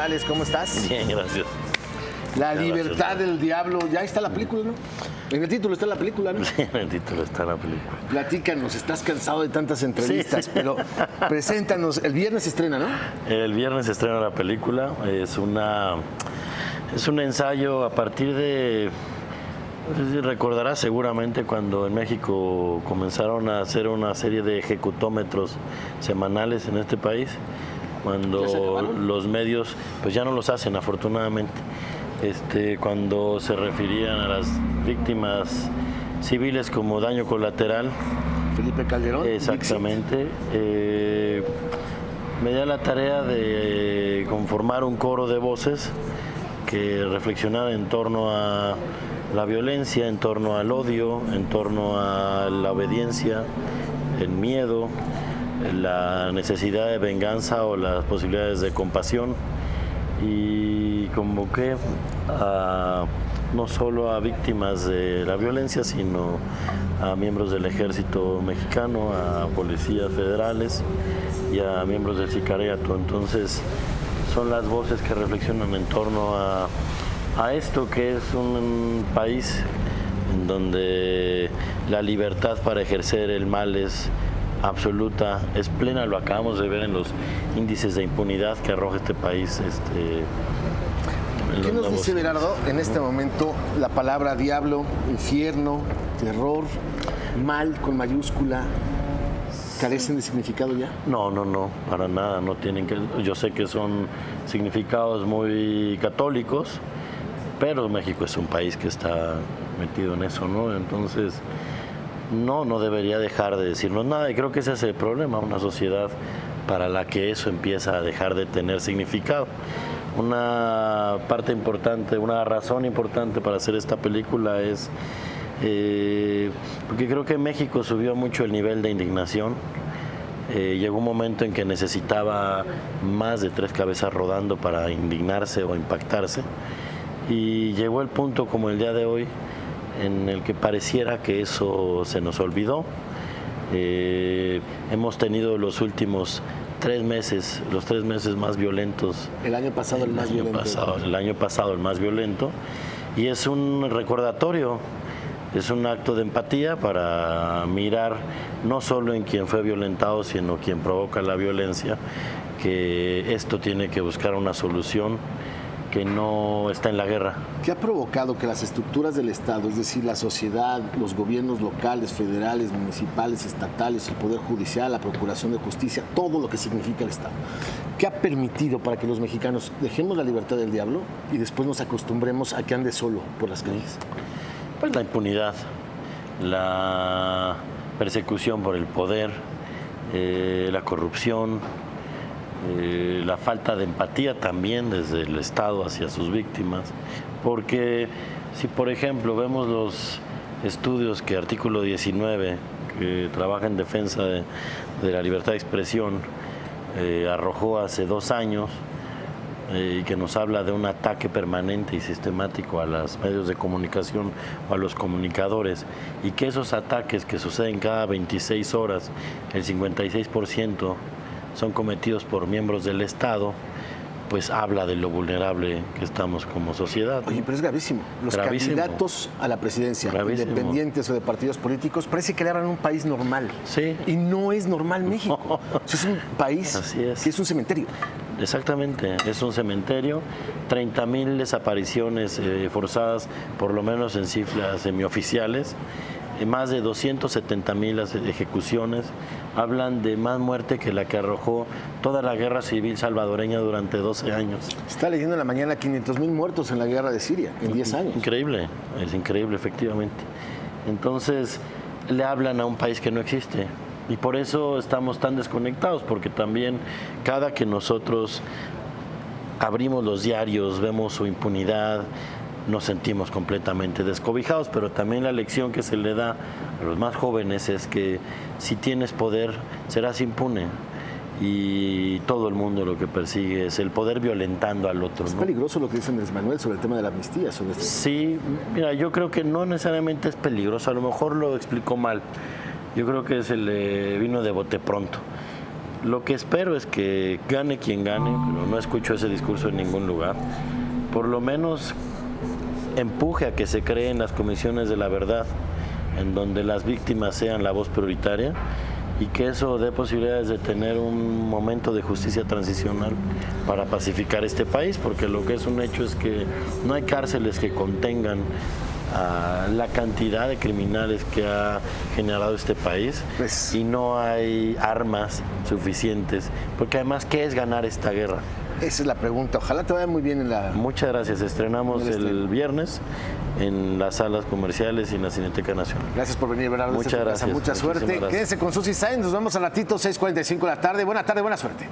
Alex, ¿cómo estás? Bien, gracias. La libertad del diablo, ya está la película, ¿no? En el título está la película, ¿no? Sí, en el título está la película. Platícanos, estás cansado de tantas entrevistas, Sí. pero preséntanos. El viernes se estrena, ¿no? El viernes se estrena la película. Es un ensayo a partir de... Recordarás seguramente cuando en México comenzaron a hacer una serie de ejecutómetros semanales en este país, cuando los medios pues ya no los hacen, afortunadamente. Cuando se referían a las víctimas civiles como daño colateral. Felipe Calderón. Exactamente. Me da la tarea de conformar un coro de voces que reflexionara en torno a la violencia, en torno al odio, en torno a la obediencia, el miedo, la necesidad de venganza o las posibilidades de compasión, y convoqué no solo a víctimas de la violencia, sino a miembros del ejército mexicano, a policías federales y a miembros del sicariato. Entonces son las voces que reflexionan en torno a esto, que es un país en donde la libertad para ejercer el mal es absoluta, es plena. Lo acabamos de ver en los índices de impunidad que arroja este país. ¿Qué nos dice Berardo en este momento la palabra diablo, infierno, terror, mal con mayúscula? ¿Carecen de significado ya? No, para nada, no tienen que. Yo sé que son significados muy católicos, pero México es un país que está metido en eso, ¿no? Entonces, no debería dejar de decirnos nada, y creo que ese es el problema, una sociedad para la que eso empieza a dejar de tener significado. Una parte importante, una razón importante para hacer esta película es porque creo que México subió mucho el nivel de indignación. Llegó un momento en que necesitaba más de 3 cabezas rodando para indignarse o impactarse, y llegó el punto como el día de hoy en el que pareciera que eso se nos olvidó. Hemos tenido los últimos 3 meses, los 3 meses más violentos. El año pasado el más violento. El año pasado el más violento, y es un recordatorio, es un acto de empatía para mirar no solo en quien fue violentado, sino quien provoca la violencia, que esto tiene que buscar una solución que no está en la guerra. ¿Qué ha provocado que las estructuras del Estado, es decir, la sociedad, los gobiernos locales, federales, municipales, estatales, el Poder Judicial, la Procuración de Justicia, todo lo que significa el Estado, qué ha permitido para que los mexicanos dejemos la libertad del diablo y después nos acostumbremos a que ande solo por las calles? Pues la impunidad, la persecución por el poder, la corrupción, la falta de empatía también desde el Estado hacia sus víctimas, porque si por ejemplo vemos los estudios que Artículo 19, que trabaja en defensa de la libertad de expresión, arrojó hace 2 años, y que nos habla de un ataque permanente y sistemático a los medios de comunicación o a los comunicadores, y que esos ataques que suceden cada 26 horas, el 56% son cometidos por miembros del Estado, pues habla de lo vulnerable que estamos como sociedad. Oye, pero es gravísimo. Los candidatos a la presidencia, independientes o de partidos políticos, parece que le hablan a un país normal. Sí. Y no es normal México. Es un país que es un cementerio. Exactamente, es un cementerio. 30,000 desapariciones forzadas, por lo menos en cifras semioficiales. Más de 270,000 ejecuciones. Hablan de más muerte que la que arrojó toda la guerra civil salvadoreña durante 12 años. Está leyendo en la mañana 500,000 muertos en la guerra de Siria en 10 años. Increíble, es increíble, efectivamente. Entonces, le hablan a un país que no existe. Y por eso estamos tan desconectados, porque también cada que nosotros abrimos los diarios, vemos su impunidad, nos sentimos completamente descobijados. Pero también la lección que se le da a los más jóvenes es que si tienes poder, serás impune. Y todo el mundo lo que persigue es el poder violentando al otro. Es peligroso lo que dice Andrés Manuel sobre el tema de la amnistía. Sí, mira, yo creo que no necesariamente es peligroso, a lo mejor lo explicó mal. Yo creo que se le vino de bote pronto. Lo que espero es que gane quien gane, pero no escucho ese discurso en ningún lugar. Por lo menos empuje a que se creen las comisiones de la verdad, en donde las víctimas sean la voz prioritaria, y que eso dé posibilidades de tener un momento de justicia transicional para pacificar este país, porque lo que es un hecho es que no hay cárceles que contengan a la cantidad de criminales que ha generado este país, Pues, y no hay armas suficientes, porque además, ¿qué es ganar esta guerra? esa es la pregunta. Ojalá te vaya muy bien en la... Muchas gracias. Estrenamos el viernes en las salas comerciales y en la Cineteca Nacional. Gracias por venir, Bernardo. Muchas gracias. Mucha suerte. Muchísimas gracias. Quédense con Susi Sáenz. Nos vemos a ratito, 6:45 de la tarde. Buena tarde, buena suerte.